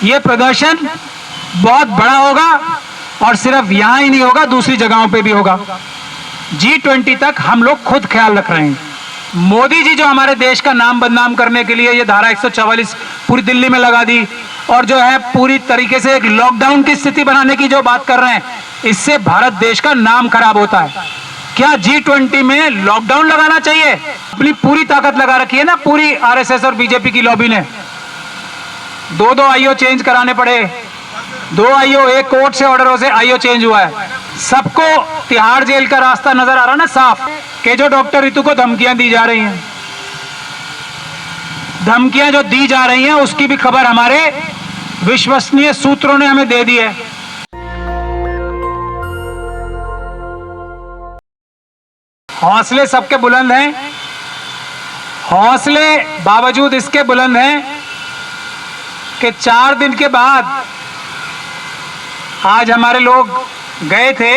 ये प्रदर्शन बहुत बड़ा होगा और सिर्फ यहां ही नहीं होगा, दूसरी जगहों पे भी होगा। G20 तक हम लोग खुद ख्याल रख रहे हैं। मोदी जी जो हमारे देश का नाम बदनाम करने के लिए ये धारा 144 पूरी दिल्ली में लगा दी और जो है पूरी तरीके से एक लॉकडाउन की स्थिति बनाने की जो बात कर रहे हैं, इससे भारत देश का नाम खराब होता है। क्या G20 में लॉकडाउन लगाना चाहिए? अपनी पूरी ताकत लगा रखी है ना पूरी आरएसएस और बीजेपी की लॉबी ने। दो आईओ चेंज कराने पड़े, 2 आईओ, एक कोर्ट से ऑर्डरों से आईओ चेंज हुआ है। सबको तिहाड़ जेल का रास्ता नजर आ रहा ना साफ, कि जो डॉक्टर रितु को धमकियां दी जा रही हैं, धमकियां जो दी जा रही हैं उसकी भी खबर हमारे विश्वसनीय सूत्रों ने हमें दे दी है। हौसले सबके बुलंद हैं, हौसले बावजूद इसके बुलंद हैं कि 4 दिन के बाद आज हमारे लोग गए थे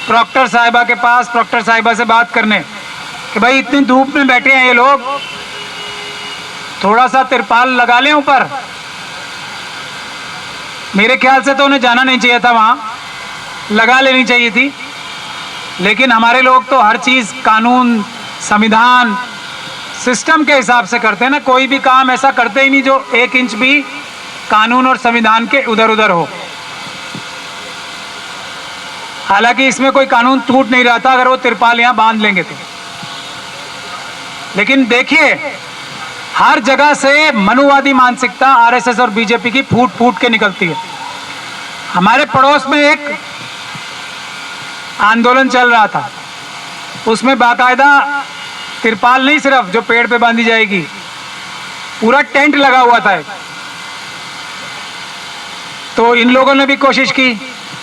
प्रॉक्टर साहिबा के पास, प्रॉक्टर साहिबा से बात करने कि भाई इतनी धूप में बैठे हैं ये लोग, थोड़ा सा तिरपाल लगा लें ऊपर। मेरे ख्याल से तो उन्हें जाना नहीं चाहिए था, वहां लगा लेनी चाहिए थी, लेकिन हमारे लोग तो हर चीज कानून, संविधान, सिस्टम के हिसाब से करते हैं ना। कोई भी काम ऐसा करते ही नहीं जो 1 इंच भी कानून और संविधान के उधर उधर हो। हालांकि इसमें कोई कानून टूट नहीं रहा था अगर वो तिरपाल यहां बांध लेंगे तो। लेकिन देखिए, हर जगह से मनुवादी मानसिकता आरएसएस और बीजेपी की फूट फूट के निकलती है। हमारे पड़ोस में एक आंदोलन चल रहा था, उसमें बाकायदा तिरपाल नहीं सिर्फ जो पेड़ पे बांधी जाएगी, पूरा टेंट लगा हुआ था। तो इन लोगों ने भी कोशिश की,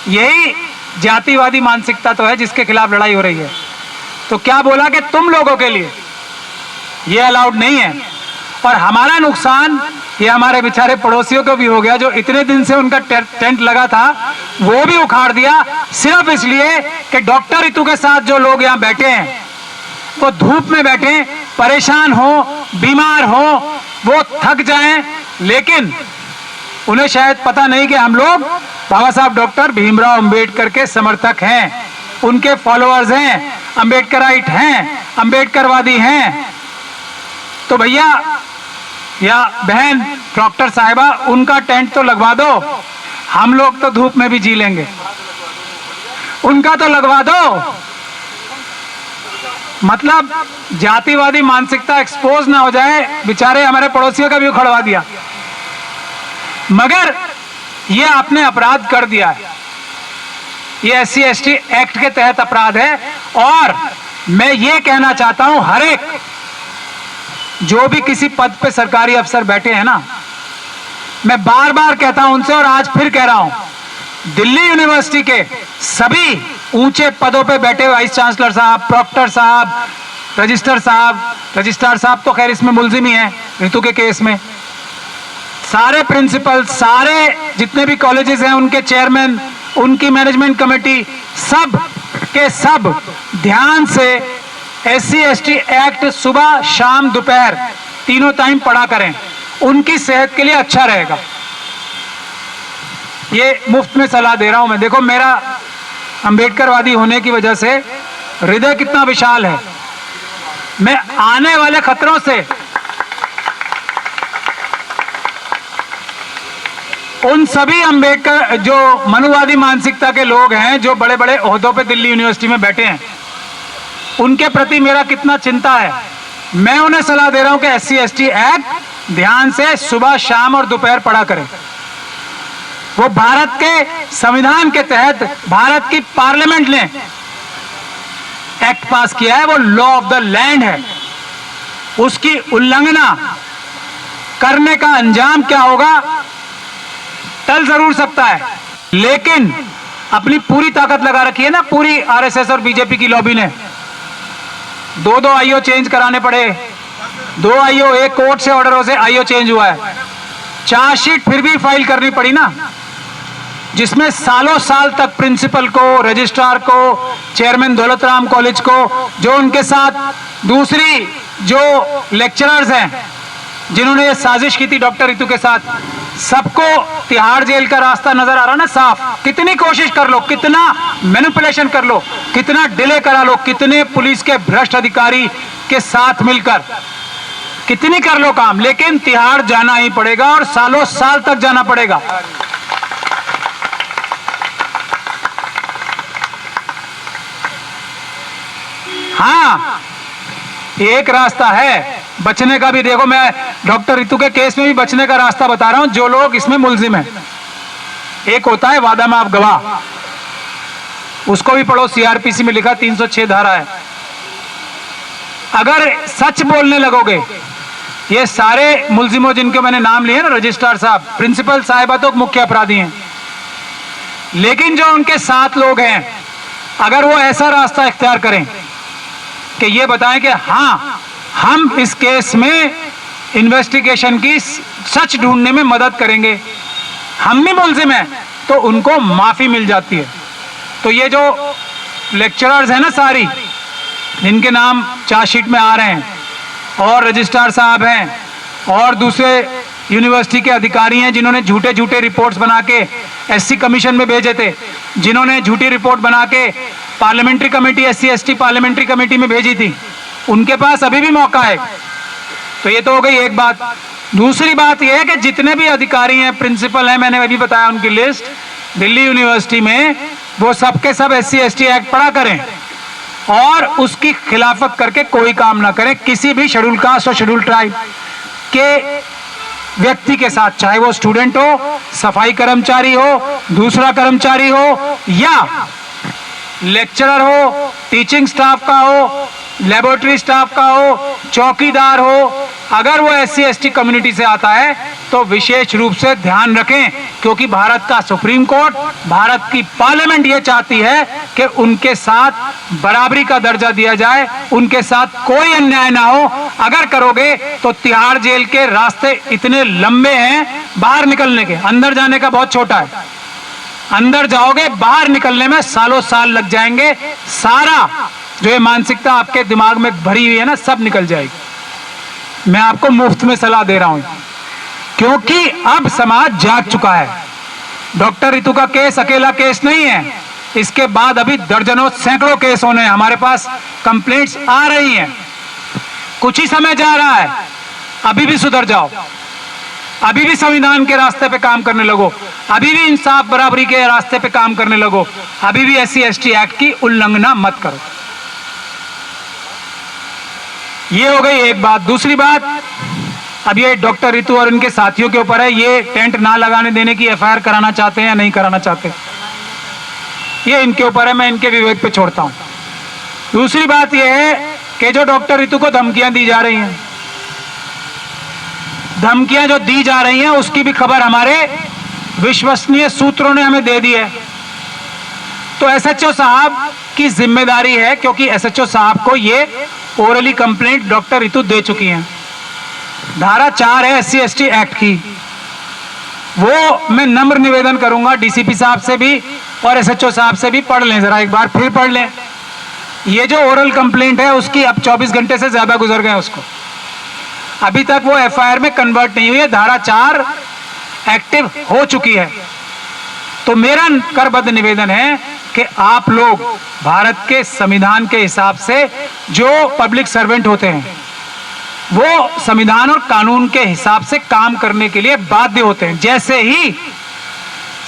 यही जातिवादी मानसिकता तो है जिसके खिलाफ लड़ाई हो रही है। तो क्या बोला कि तुम लोगों के लिए ये अलाउड नहीं है, और हमारा नुकसान ये हमारे बेचारे पड़ोसियों को भी हो गया जो इतने दिन से उनका टेंट लगा था वो भी उखाड़ दिया, सिर्फ इसलिए कि डॉक्टर रितु के साथ जो लोग यहाँ बैठे हैं वो धूप में बैठे, परेशान हो, बीमार हो, वो थक जाएं, लेकिन उन्हें शायद पता नहीं कि हम लोग बाबा साहब डॉक्टर भीमराव अंबेडकर के समर्थक हैं, उनके फॉलोअर्स हैं, अंबेडकराइट हैं, अंबेडकरवादी हैं। तो भैया या बहन डॉक्टर साहिबा, उनका टेंट तो लगवा दो, हम लोग तो धूप में भी जी लेंगे, उनका तो लगवा दो। मतलब जातिवादी मानसिकता एक्सपोज ना हो जाए, बेचारे हमारे पड़ोसियों का भी उखड़वा दिया। मगर ये आपने अपराध कर दिया है, ये SC/ST एक्ट के तहत अपराध है। और मैं ये कहना चाहता हूं, हर एक जो भी किसी पद पे सरकारी अफसर बैठे हैं ना, मैं बार बार कहता हूं उनसे, और आज फिर कह रहा हूं, दिल्ली यूनिवर्सिटी के सभी ऊंचे पदों पे बैठे वाइस चांसलर साहब, प्रॉक्टर साहब, रजिस्ट्रार साहब तो खैर इसमें मुलजिम ही है रितु के केस में, सारे प्रिंसिपल, सारे जितने भी कॉलेजेस हैं उनके चेयरमैन, उनकी मैनेजमेंट कमेटी, सब के सब ध्यान से SC/ST एक्ट सुबह शाम दोपहर तीनों टाइम पढ़ा करें, उनकी सेहत के लिए अच्छा रहेगा। ये मुफ्त में सलाह दे रहा हूं मैं। देखो, मेरा अंबेडकरवादी होने की वजह से हृदय कितना विशाल है, मैं आने वाले खतरों से उन सभी अंबेडकर जो मनुवादी मानसिकता के लोग हैं जो बड़े बड़े ओहदों पे दिल्ली यूनिवर्सिटी में बैठे हैं, उनके प्रति मेरा कितना चिंता है। मैं उन्हें सलाह दे रहा हूं कि SC/ST एक्ट ध्यान से सुबह शाम और दोपहर पढ़ा करें। वो भारत के संविधान के तहत भारत की पार्लियामेंट ने एक्ट पास किया है, वो लॉ ऑफ द लैंड है, उसकी उल्लंघना करने का अंजाम क्या होगा टल जरूर सकता है, लेकिन अपनी पूरी ताकत लगा रखी है ना पूरी आरएसएस और बीजेपी की लॉबी ने। 2 आईओ चेंज कराने पड़े, 2 आईओ, एक कोर्ट से ऑर्डरों से आईओ चेंज हुआ है। चार्जशीट फिर भी फाइल करनी पड़ी ना, जिसमें सालों साल तक प्रिंसिपल को, रजिस्ट्रार को, चेयरमैन दौलतराम कॉलेज को, जो उनके साथ दूसरी जो लेक्चरर्स हैं जिन्होंने ये साजिश की थी डॉक्टर रितु के साथ, सबको तिहाड़ जेल का रास्ता नजर आ रहा ना साफ। कितनी कोशिश कर लो, कितना मैनिपुलेशन कर लो, कितना डिले करा लो, कितने पुलिस के भ्रष्ट अधिकारी के साथ मिलकर कितनी कर लो काम, लेकिन तिहाड़ जाना ही पड़ेगा और सालों साल तक जाना पड़ेगा। हाँ, एक रास्ता है बचने का भी। देखो, मैं डॉक्टर रितु के केस में भी बचने का रास्ता बता रहा हूं। जो लोग इसमें मुलजिम हैं, एक होता है वादा माफ गवाह, उसको भी पढ़ो, सीआरपीसी में लिखा 306 धारा है। अगर सच बोलने लगोगे, ये सारे मुलजिमों जिनके मैंने नाम लिए ना, रजिस्ट्रार साहब, प्रिंसिपल साहिबा तो मुख्य अपराधी हैं, लेकिन जो उनके साथ लोग हैं, अगर वो ऐसा रास्ता इख्तियार करें कि ये बताएं कि हाँ, हम इस केस में इन्वेस्टिगेशन की सच ढूंढने में मदद करेंगे, हम भी मुलजिम हैं, तो उनको माफी मिल जाती है। तो ये जो लेक्चरर्स हैं ना सारी, जिनके नाम चार्जशीट में आ रहे हैं, और रजिस्ट्रार साहब हैं, और दूसरे यूनिवर्सिटी के अधिकारी हैं जिन्होंने झूठे झूठे रिपोर्ट्स बना के एससी कमीशन में भेजे थे, जिन्होंने झूठी रिपोर्ट बना के parliamentary committee, SC ST parliamentary committee में भेजी थी, उनके पास अभी भी मौका है। तो ये तो हो गई एक बात। दूसरी बात यह है कि जितने भी अधिकारी हैं, प्रिंसिपल हैं, मैंने अभी बताया उनकी लिस्ट दिल्ली यूनिवर्सिटी में, वो सबके सब एससी एसटी एक्ट पढ़ा करें और उसकी खिलाफत करके कोई काम ना करें किसी भी शेड्यूल कास्ट और शेड्यूल ट्राइब के व्यक्ति के साथ, चाहे वो स्टूडेंट हो, सफाई कर्मचारी हो, दूसरा कर्मचारी हो, या लेक्चरर हो, टीचिंग स्टाफ का हो, लेबोरेटरी स्टाफ का हो, चौकीदार हो। अगर वो एससी एसटी कम्युनिटी से आता है तो विशेष रूप से ध्यान रखें, क्योंकि भारत का सुप्रीम कोर्ट, भारत की पार्लियामेंट ये चाहती है कि उनके साथ बराबरी का दर्जा दिया जाए, उनके साथ कोई अन्याय ना हो। अगर करोगे तो तिहाड़ जेल के रास्ते इतने लंबे हैं, बाहर निकलने के, अंदर जाने का बहुत छोटा है। अंदर जाओगे, बाहर निकलने में सालों साल लग जाएंगे। सारा जो ये मानसिकता आपके दिमाग में भरी हुई है ना, सब निकल जाएगी। मैं आपको मुफ्त में सलाह दे रहा हूं, क्योंकि अब समाज जाग चुका है। डॉक्टर रितु का केस अकेला केस नहीं है, इसके बाद अभी दर्जनों सैकड़ों केस होने हैं। हमारे पास कंप्लेंट्स आ रही हैं। कुछ ही समय जा रहा है, अभी भी सुधर जाओ, अभी भी संविधान के रास्ते पे काम करने लगो, अभी भी इंसाफ बराबरी के रास्ते पे काम करने लगो, अभी भी एससी एसटी एक्ट की उल्लंघना मत करो। ये हो गई एक बात। दूसरी बात, अब ये डॉक्टर रितु और इनके साथियों के ऊपर है, ये टेंट ना लगाने देने की एफआईआर कराना चाहते हैं या नहीं कराना चाहते, ये इनके ऊपर है, मैं इनके विवेक पे छोड़ता हूं। दूसरी बात यह है कि जो डॉक्टर रितु को धमकियां दी जा रही हैं, धमकियां जो दी जा रही हैं उसकी भी खबर हमारे विश्वसनीय सूत्रों ने हमें दे दी है। तो एसएचओ साहब की जिम्मेदारी है, क्योंकि एसएचओ साहब को ये ओरली कंप्लेंट डॉक्टर रितु दे चुकी हैं। धारा 4 है एससी एसटी एक्ट की, वो मैं नम्र निवेदन करूंगा डीसीपी साहब से भी और एसएचओ साहब से भी, पढ़ लें जरा एक बार, फिर पढ़ लें। ये जो ओरल कंप्लेंट है उसकी अब 24 घंटे से ज्यादा गुजर गए, उसको अभी तक वो एफआईआर में कन्वर्ट नहीं हुई है। धारा 4 एक्टिव हो चुकी है। तो मेरा करबद्ध निवेदन है कि आप लोग भारत के संविधान के हिसाब से जो पब्लिक सर्वेंट होते हैं, वो संविधान और कानून के हिसाब से काम करने के लिए बाध्य होते हैं। जैसे ही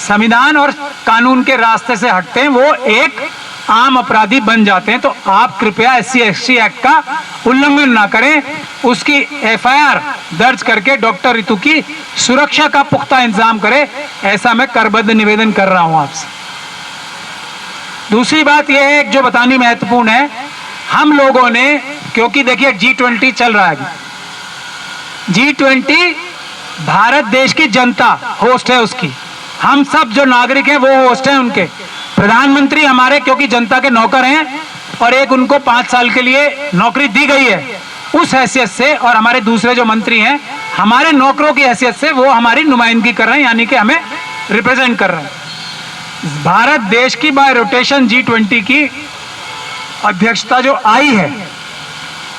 संविधान और कानून के रास्ते से हटते हैं, वो एक आम अपराधी बन जाते हैं। तो आप कृपया एससी एसटी एक्ट का उल्लंघन ना करें, उसकी एफआईआर दर्ज करके डॉक्टर रितु की सुरक्षा का पुख्ता इंतजाम करें, ऐसा मैं करबद्ध निवेदन कर रहा हूं आपसे। दूसरी बात यह है जो बतानी महत्वपूर्ण है, हम लोगों ने, क्योंकि देखिए G20 चल रहा है, G20 भारत देश की जनता होस्ट है उसकी, हम सब जो नागरिक हैं वो होस्ट हैं उनके। प्रधानमंत्री हमारे क्योंकि जनता के नौकर हैं और एक उनको 5 साल के लिए नौकरी दी गई है, उस हैसियत से, और हमारे दूसरे जो मंत्री हैं हमारे नौकरों की हैसियत से वो हमारी नुमाइंदगी कर रहे हैं, यानी कि हमें रिप्रेजेंट कर रहे हैं। भारत देश की बाय रोटेशन G20 की अध्यक्षता जो आई है,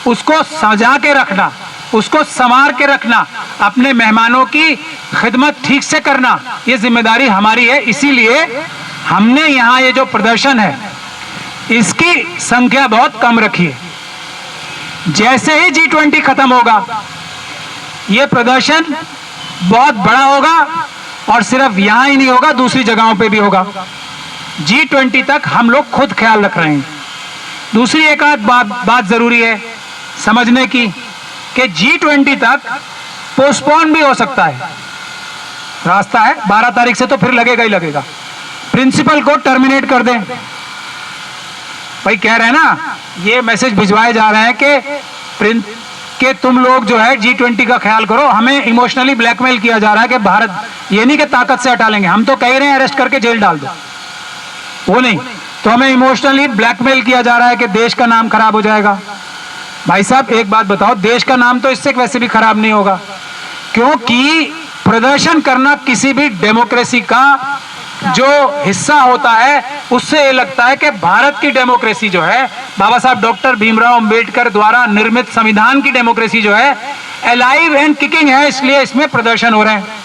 उसको सजा के रखना, उसको संवार के रखना, अपने मेहमानों की खिदमत ठीक से करना, ये जिम्मेदारी हमारी है। इसीलिए हमने यहाँ ये जो प्रदर्शन है इसकी संख्या बहुत कम रखी है। जैसे ही G20 खत्म होगा ये प्रदर्शन बहुत बड़ा होगा और सिर्फ यहां ही नहीं होगा, दूसरी जगहों पे भी होगा। G20 तक हम लोग खुद ख्याल रख रहे हैं। दूसरी एक आध बात जरूरी है समझने की कि G20 तक पोस्टपोन भी हो सकता है, रास्ता है 12 तारीख से तो फिर लगेगा ही लगेगा। प्रिंसिपल को टर्मिनेट कर दें, भाई कह रहे हैं ना, ये मैसेज भिजवाए जा रहे हैं कि तुम लोग जो है G20 का ख्याल करो। हमें इमोशनली ब्लैकमेल किया जा रहा है कि भारत, ये नहीं कि ताकत से हटा लेंगे, हम तो कह रहे हैं अरेस्ट करके जेल डाल दो, वो नहीं, तो हमें इमोशनली ब्लैकमेल किया जा रहा है कि देश का नाम खराब हो जाएगा। भाई साहब एक बात बताओ, देश का नाम तो इससे वैसे भी खराब नहीं होगा, क्योंकि प्रदर्शन करना किसी भी डेमोक्रेसी का जो हिस्सा होता है उससे ये लगता है कि भारत की डेमोक्रेसी जो है, बाबा साहब डॉक्टर भीमराव अंबेडकर द्वारा निर्मित संविधान की डेमोक्रेसी जो है अलाइव एंड किकिंग है, इसलिए इसमें प्रदर्शन हो रहे हैं।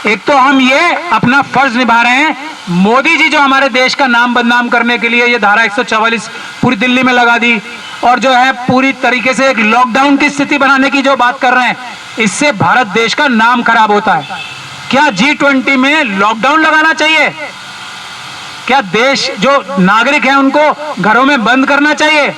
एक तो हम ये अपना फर्ज निभा रहे हैं, मोदी जी जो हमारे देश का नाम बदनाम करने के लिए ये धारा 144 पूरी दिल्ली में लगा दी और जो है पूरी तरीके से एक लॉकडाउन की स्थिति बनाने की जो बात कर रहे हैं, इससे भारत देश का नाम खराब होता है। क्या G20 में लॉकडाउन लगाना चाहिए? क्या देश जो नागरिक हैं उनको घरों में बंद करना चाहिए?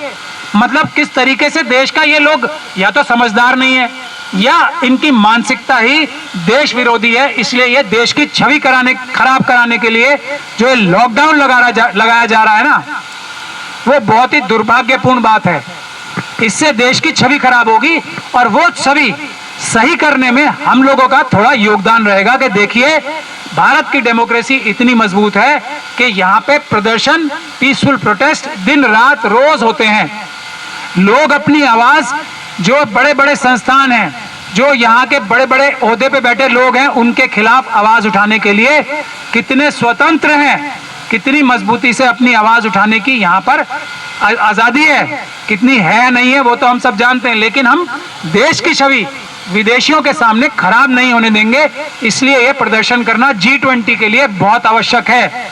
मतलब किस तरीके से देश का ये लोग या तो समझदार नहीं है या इनकी मानसिकता ही देश विरोधी है, इसलिए ये देश की छवि खराब कराने के लिए जो ये लॉकडाउन लगाया जा रहा है ना, वो बहुत ही दुर्भाग्यपूर्ण बात है। इससे देश की छवि खराब होगी और वो छवि सही करने में हम लोगों का थोड़ा योगदान रहेगा कि देखिए भारत की डेमोक्रेसी इतनी मजबूत है कि यहाँ पे प्रदर्शन, पीसफुल प्रोटेस्ट दिन रात रोज होते हैं। लोग अपनी आवाज, जो बड़े बड़े संस्थान हैं, जो यहाँ के बड़े बड़े ओहदे पे बैठे लोग हैं, उनके खिलाफ आवाज उठाने के लिए कितने स्वतंत्र हैं, कितनी मजबूती से अपनी आवाज उठाने की यहाँ पर आजादी है, कितनी है नहीं है वो तो हम सब जानते हैं, लेकिन हम देश की छवि विदेशियों के सामने खराब नहीं होने देंगे। इसलिए यह प्रदर्शन करना G20 के लिए बहुत आवश्यक है।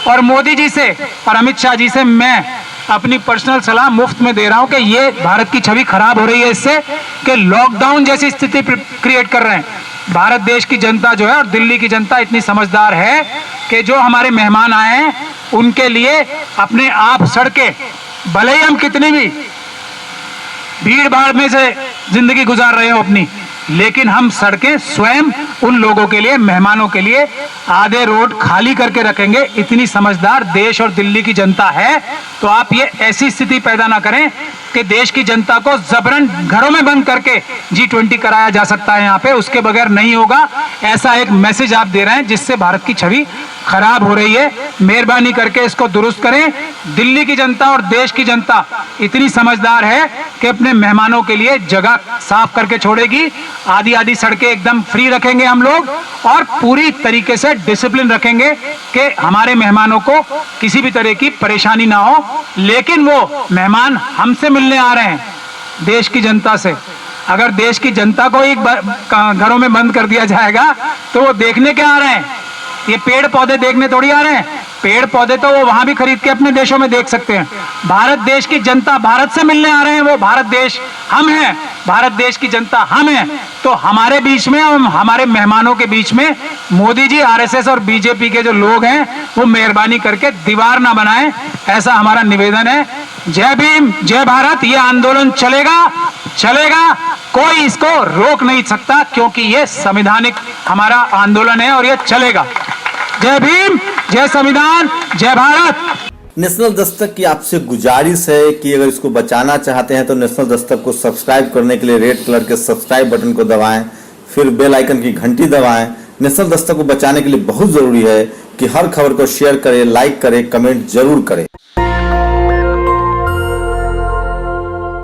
और मोदी जी से और अमित शाह जी से मैं अपनी पर्सनल सलाह मुफ्त में दे रहा हूं कि ये भारत की छवि खराब हो रही है इससे कि लॉकडाउन जैसी स्थिति क्रिएट कर रहे हैं। भारत देश की जनता जो है और दिल्ली की जनता इतनी समझदार है कि जो हमारे मेहमान आए हैं उनके लिए अपने आप सड़कें, भले ही हम कितनी भी भीड़ भाड़ में से जिंदगी गुजार रहे हो अपनी, लेकिन हम सड़कें स्वयं उन लोगों के लिए, मेहमानों के लिए आधे रोड खाली करके रखेंगे। इतनी समझदार देश और दिल्ली की जनता है, तो आप ये ऐसी स्थिति पैदा ना करें कि देश की जनता को जबरन घरों में बंद करके G20 कराया जा सकता है यहाँ पे, उसके बगैर नहीं होगा। ऐसा एक मैसेज आप दे रहे हैं जिससे भारत की छवि खराब हो रही है। मेहरबानी करके इसको दुरुस्त करें। दिल्ली की जनता और देश की जनता इतनी समझदार है कि अपने मेहमानों के लिए जगह साफ करके छोड़ेगी। आधी आधी सड़कें एकदम फ्री रखेंगे हम लोग और पूरी तरीके से डिसिप्लिन रखेंगे कि हमारे मेहमानों को किसी भी तरह की परेशानी ना हो। लेकिन वो मेहमान हमसे मिलने आ रहे हैं, देश की जनता से। अगर देश की जनता को एक घरों में बंद कर दिया जाएगा तो वो देखने क्या आ रहे हैं? ये पेड़ पौधे देखने थोड़ी आ रहे हैं। पेड़ पौधे तो वो वहां भी खरीद के अपने देशों में देख सकते हैं। भारत देश की जनता भारत से मिलने आ रहे हैं, वो भारत देश हम हैं, भारत देश की जनता हम हैं। तो हमारे बीच में और हमारे मेहमानों के बीच में मोदी जी, आरएसएस और बीजेपी के जो लोग हैं वो मेहरबानी करके दीवार ना बनाएं, ऐसा हमारा निवेदन है। जय भीम, जय भारत। ये आंदोलन चलेगा, कोई इसको रोक नहीं सकता क्योंकि ये संवैधानिक हमारा आंदोलन है और ये चलेगा। जय भीम, जय संविधान, जय भारत। नेशनल दस्तक की आपसे गुजारिश है कि अगर इसको बचाना चाहते हैं तो नेशनल दस्तक को सब्सक्राइब करने के लिए रेड कलर के सब्सक्राइब बटन को दबाएं, फिर बेल आइकन की घंटी दबाएं। नेशनल दस्तक को बचाने के लिए बहुत जरूरी है कि हर खबर को शेयर करें, लाइक करें, कमेंट जरूर करें।